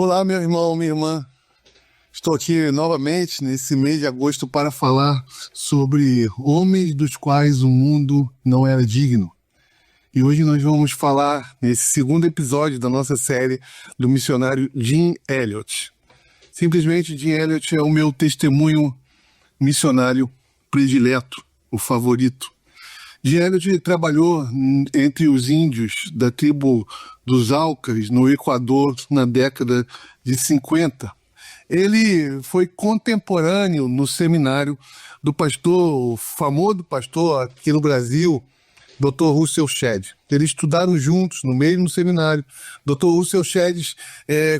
Olá, meu irmão, minha irmã. Estou aqui novamente nesse mês de agosto para falar sobre homens dos quais o mundo não era digno. E hoje nós vamos falar, nesse segundo episódio da nossa série, do missionário Jim Elliot. Simplesmente, Jim Elliot é o meu testemunho missionário predileto, o favorito. Jim Elliot trabalhou entre os índios da tribo dos Aucas, no Equador, na década de 50. Ele foi contemporâneo no seminário do pastor, o famoso pastor aqui no Brasil, Dr. Russell Shedd. Eles estudaram juntos no mesmo seminário. Dr. Russell Shedd,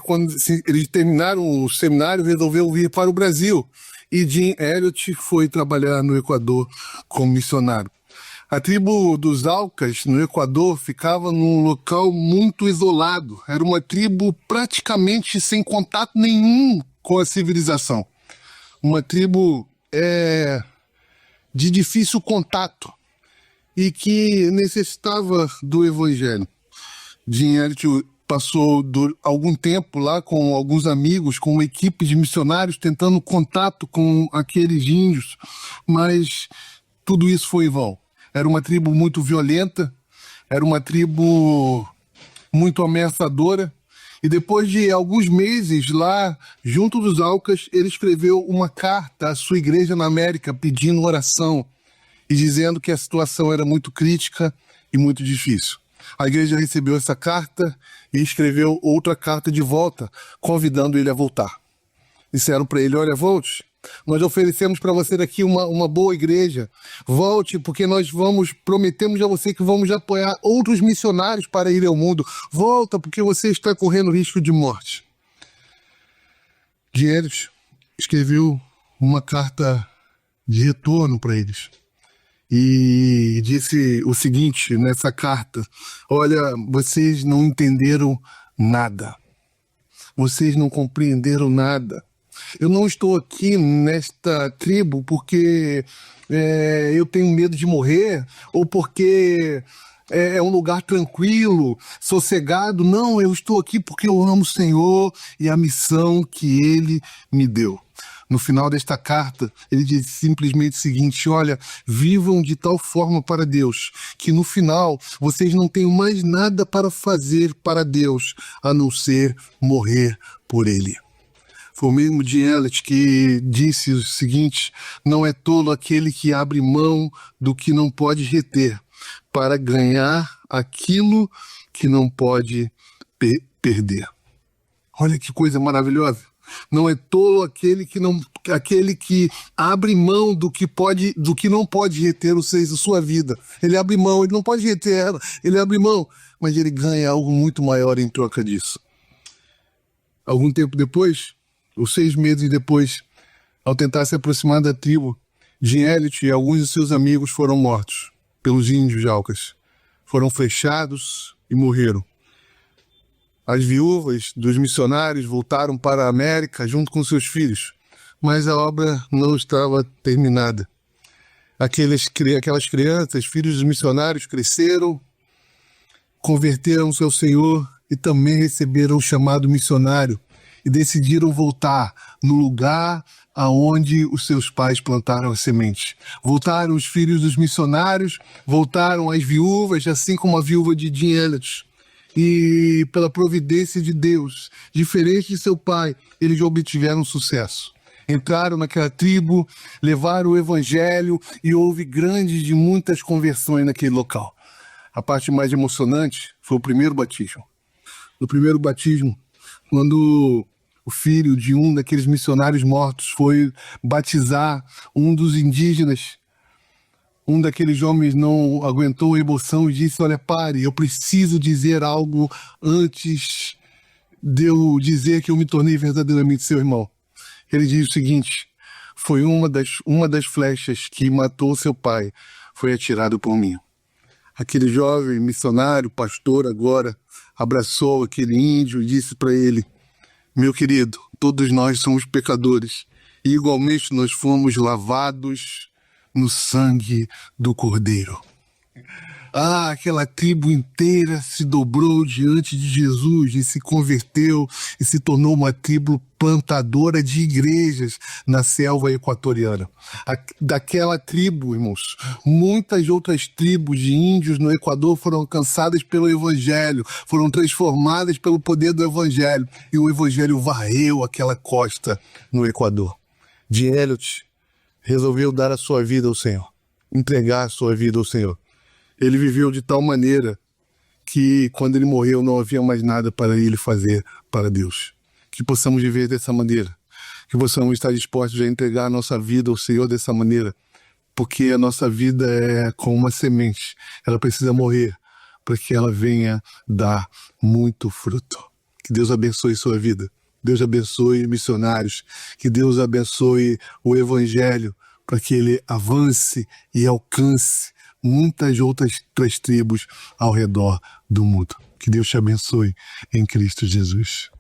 quando eles terminaram o seminário, resolveu vir para o Brasil. E Jim Elliot foi trabalhar no Equador como missionário. A tribo dos Aucas, no Equador, ficava num local muito isolado. Era uma tribo praticamente sem contato nenhum com a civilização. Uma tribo de difícil contato e que necessitava do evangelho. Jim Elliot passou algum tempo lá com alguns amigos, com uma equipe de missionários, tentando contato com aqueles índios, mas tudo isso foi em vão. Era uma tribo muito violenta, era uma tribo muito ameaçadora. E depois de alguns meses lá, junto dos Aucas, ele escreveu uma carta à sua igreja na América, pedindo oração e dizendo que a situação era muito crítica e muito difícil. A igreja recebeu essa carta e escreveu outra carta de volta, convidando ele a voltar. Disseram para ele: olha, volte. Nós oferecemos para você aqui uma boa igreja. Volte, porque nós prometemos a você que vamos apoiar outros missionários para ir ao mundo. Volta, porque você está correndo risco de morte. Jim Elliot escreveu uma carta de retorno para eles. E disse o seguinte nessa carta: olha, vocês não entenderam nada. Vocês não compreenderam nada. Eu não estou aqui nesta tribo porque eu tenho medo de morrer ou porque é um lugar tranquilo, sossegado. Não, eu estou aqui porque eu amo o Senhor e a missão que Ele me deu. No final desta carta, ele diz simplesmente o seguinte: olha, vivam de tal forma para Deus, que no final vocês não tenham mais nada para fazer para Deus, a não ser morrer por Ele. Foi o mesmo Jim Elliot que disse o seguinte: não é tolo aquele que abre mão do que não pode reter, para ganhar aquilo que não pode perder. Olha que coisa maravilhosa. Não é tolo aquele que abre mão do que não pode reter a sua vida. Ele abre mão, ele não pode reter ela, ele abre mão, mas ele ganha algo muito maior em troca disso. Algum tempo depois, ou 6 meses depois, ao tentar se aproximar da tribo, Jim Elliot e alguns de seus amigos foram mortos pelos índios Aucas. Foram flechados e morreram. As viúvas dos missionários voltaram para a América junto com seus filhos, mas a obra não estava terminada. Aquelas crianças, filhos dos missionários, cresceram, converteram-se ao Senhor e também receberam o chamado missionário e decidiram voltar no lugar aonde os seus pais plantaram a semente. Voltaram os filhos dos missionários, voltaram as viúvas, assim como a viúva de Jim Elliot. E pela providência de Deus, diferente de seu pai, eles obtiveram sucesso. Entraram naquela tribo, levaram o evangelho e houve muitas conversões naquele local. A parte mais emocionante foi o primeiro batismo. No primeiro batismo, quando o filho de um daqueles missionários mortos foi batizar um dos indígenas, um daqueles homens não aguentou a emoção e disse: olha, pare, eu preciso dizer algo antes de eu dizer que eu me tornei verdadeiramente seu irmão. Ele diz o seguinte: foi uma das flechas que matou seu pai, foi atirado por mim. Aquele jovem missionário, pastor agora, abraçou aquele índio e disse para ele: meu querido, todos nós somos pecadores e igualmente nós fomos lavados no sangue do Cordeiro. Aquela tribo inteira se dobrou diante de Jesus e se converteu e se tornou uma tribo plantadora de igrejas na selva equatoriana. Daquela tribo, irmãos, muitas outras tribos de índios no Equador foram alcançadas pelo Evangelho, foram transformadas pelo poder do Evangelho, e o Evangelho varreu aquela costa no Equador. Jim Elliot resolveu dar a sua vida ao Senhor, entregar a sua vida ao Senhor. Ele viveu de tal maneira que quando ele morreu não havia mais nada para ele fazer para Deus. Que possamos viver dessa maneira, que possamos estar dispostos a entregar a nossa vida ao Senhor dessa maneira, porque a nossa vida é como uma semente, ela precisa morrer para que ela venha dar muito fruto. Que Deus abençoe sua vida, Deus abençoe missionários, que Deus abençoe o Evangelho para que ele avance e alcance muitas outras tribos ao redor do mundo. Que Deus te abençoe em Cristo Jesus.